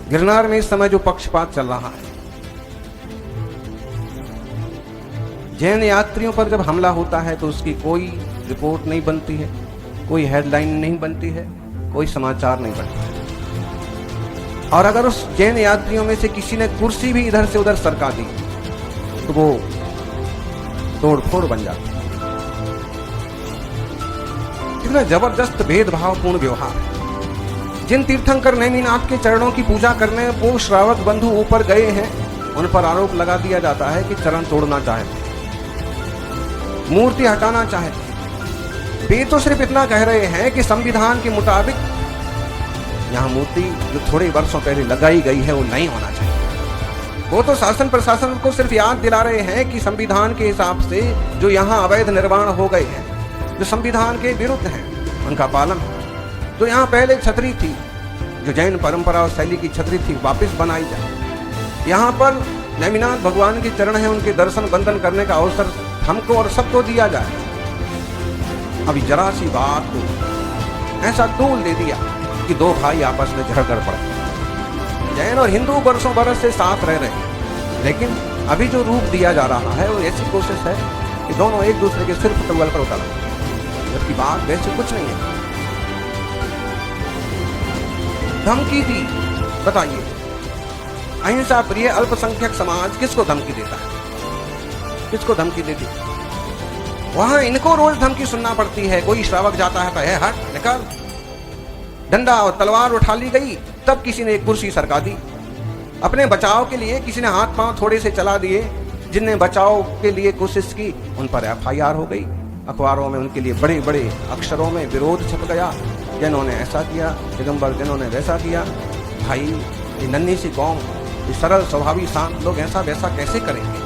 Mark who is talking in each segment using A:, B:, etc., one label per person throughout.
A: गिरनार में इस समय जो पक्षपात चल रहा है, जैन यात्रियों पर जब हमला होता है तो उसकी कोई रिपोर्ट नहीं बनती है, कोई हेडलाइन नहीं बनती है, कोई समाचार नहीं बनता है। और अगर उस जैन यात्रियों में से किसी ने कुर्सी भी इधर से उधर सरका दी तो वो तोड़फोड़ बन जाती है। कितना जबरदस्त भेदभावपूर्ण व्यवहार है। जिन तीर्थंकर नेमिनाथ के चरणों की पूजा करने वो श्रावक बंधु ऊपर गए हैं, उन पर आरोप लगा दिया जाता है कि चरण तोड़ना चाहते, मूर्ति हटाना चाहते। वे तो सिर्फ इतना कह रहे हैं कि संविधान के मुताबिक यहाँ मूर्ति जो थोड़े वर्षों पहले लगाई गई है वो नहीं होना चाहिए। वो तो शासन प्रशासन को सिर्फ याद दिला रहे हैं कि संविधान के हिसाब से जो यहाँ अवैध निर्माण हो गए हैं, जो संविधान के विरुद्ध हैं, उनका पालन हो। जो यहाँ पहले छतरी थी, जो जैन परंपरा और शैली की छतरी थी, वापस बनाई जाए। यहाँ पर नेमिनाथ भगवान के चरण हैं, उनके दर्शन बंदन करने का अवसर हमको और सबको दिया जाए। अभी जरा सी बात को ऐसा तूल दे दिया कि दो भाई आपस में झगड़ पड़े। जैन और हिंदू वर्षों बरस से साथ रह रहे हैं, लेकिन अभी जो रूप दिया जा रहा है वो ऐसी कोशिश है कि दोनों एक दूसरे के सिर पटुअल पर उतर, जबकि बात वैसे कुछ नहीं है। धमकी दी, बताइए, अहिंसा प्रिय अल्पसंख्यक समाज किसको धमकी देता है? किसको धमकी देती? वहां इनको रोज धमकी सुनना पड़ती है। कोई श्रावक जाता है तो है हट निकल, डंडा और तलवार उठा ली गई, तब किसी ने एक कुर्सी सरका दी। अपने बचाव के लिए किसी ने हाथ पांव थोड़े से चला दिए, जिनने बचाव के लिए कोशिश की उन पर FIR हो गई। अखबारों में उनके लिए बड़े बड़े अक्षरों में विरोध छप गया, जिन्होंने ऐसा किया, दिगंबर जिन्होंने वैसा किया। भाई, ये नन्ही सी कौम, ये सरल स्वभावी शांत लोग ऐसा वैसा कैसे करेंगे?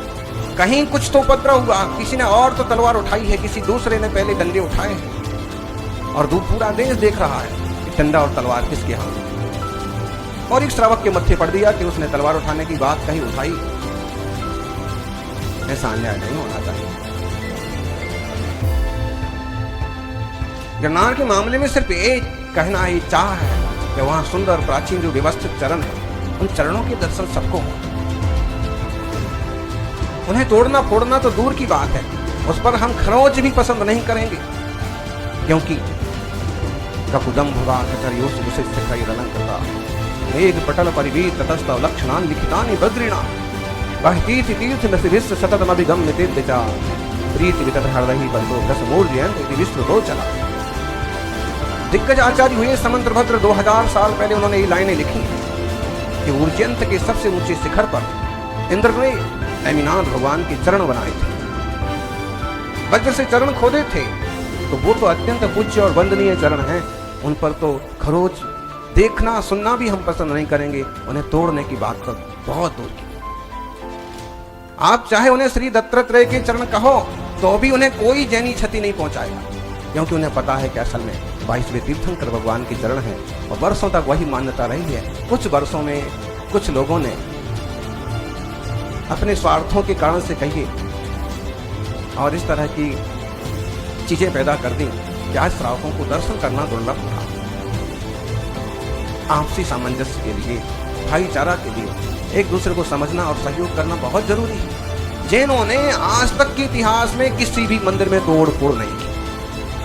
A: कहीं कुछ तो उपद्रव हुआ, किसी ने और तो तलवार उठाई है, किसी दूसरे ने पहले डंडे उठाए हैं, और पूरा देश देख रहा है कि डंडा और तलवार किसके हाथ में। और एक श्रावक के मत्थे पड़ दिया कि उसने तलवार उठाने की बात कहीं उठाई। ऐसा अन्याय नहीं होना चाहिए। गिरनार के मामले में सिर्फ एक कहना ही चाह है कि वहां सुंदर प्राचीन जो व्यवस्थित चरण है, उन चरणों के दर्शन सबको हो। उन्हें तोड़ना फोड़ना तो दूर की बात है, उस पर हम खरोच भी पसंद नहीं करेंगे, क्योंकि ककुदम भुवा कचरयोस विशिष्ट अलंकृता मेघ पटल परिवीत ततस्थ लक्षणान लिखितानि बद्रीणा बहतीति तीर्थ नसिभिस्स सततमभिगम्य तीर्थचा प्रीति वितत हृदयहि बंधो दस मूर्जयन् इति विस्तृतो चला। दिग्गज आचार्य हुए समंत्रभद्र 2000 साल पहले उन्होंने ये लाइनें लिखी कि उज्जैन के सबसे ऊंचे शिखर पर इंद्र ने नेमिनाथ भगवान के चरण बनाए थे। वज्र से चरण खोदे थे, तो वो तो अत्यंत पूज्य और वंदनीय चरण हैं, उन पर तो खरोच देखना सुनना भी हम पसंद नहीं करेंगे। उन्हें तोड़ने की बात तो बहुत दूर की। आप चाहे उन्हें श्री दत्तात्रेय के चरण कहो तो भी उन्हें कोई जैनी क्षति नहीं पहुंचाएगा, क्योंकि उन्हें पता है कि असल में 22वें तीर्थंकर भगवान के चरण हैं और वर्षों तक वही मान्यता रही है। कुछ वर्षों में कुछ लोगों ने अपने स्वार्थों के कारण से कहिए और इस तरह की चीजें पैदा कर दी कि आज श्रावकों को दर्शन करना दुर्लभ रहा। आपसी सामंजस्य के लिए, भाईचारा के लिए एक दूसरे को समझना और सहयोग करना बहुत जरूरी है। जैनों ने आज तक के इतिहास में किसी भी मंदिर में तोड़ फोड़ नहीं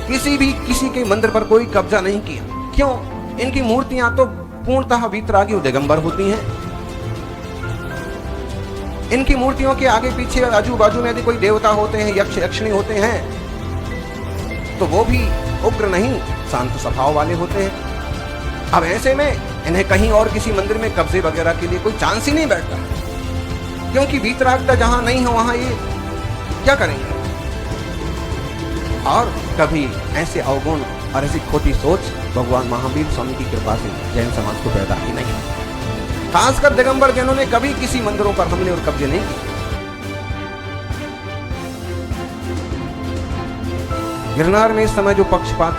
A: की, किसी के मंदिर पर कोई कब्जा नहीं किया। क्यों? इनकी मूर्तियां तो पूर्णतः वीतरागी दिगंबर होती हैं। इनकी मूर्तियों के आगे पीछे आजू बाजू में यदि कोई देवता होते हैं, यक्ष यक्षिणी होते हैं, तो वो भी उग्र नहीं, शांत स्वभाव वाले होते हैं। अब ऐसे में इन्हें कहीं और किसी मंदिर में कब्जे वगैरह के लिए कोई चांस ही नहीं बैठता, क्योंकि वीतरागता जहां नहीं हो वहां ये क्या करेंगे। और कभी ऐसे अवगुण और ऐसी खोटी सोच भगवान महावीर स्वामी की कृपा से जैन समाज को पैदा ही नहीं। खासकर दिगंबर जैनों ने कभी किसी मंदिरों पर हमले और कब्जे नहीं किए। गिरनार में इस समय जो पक्षपात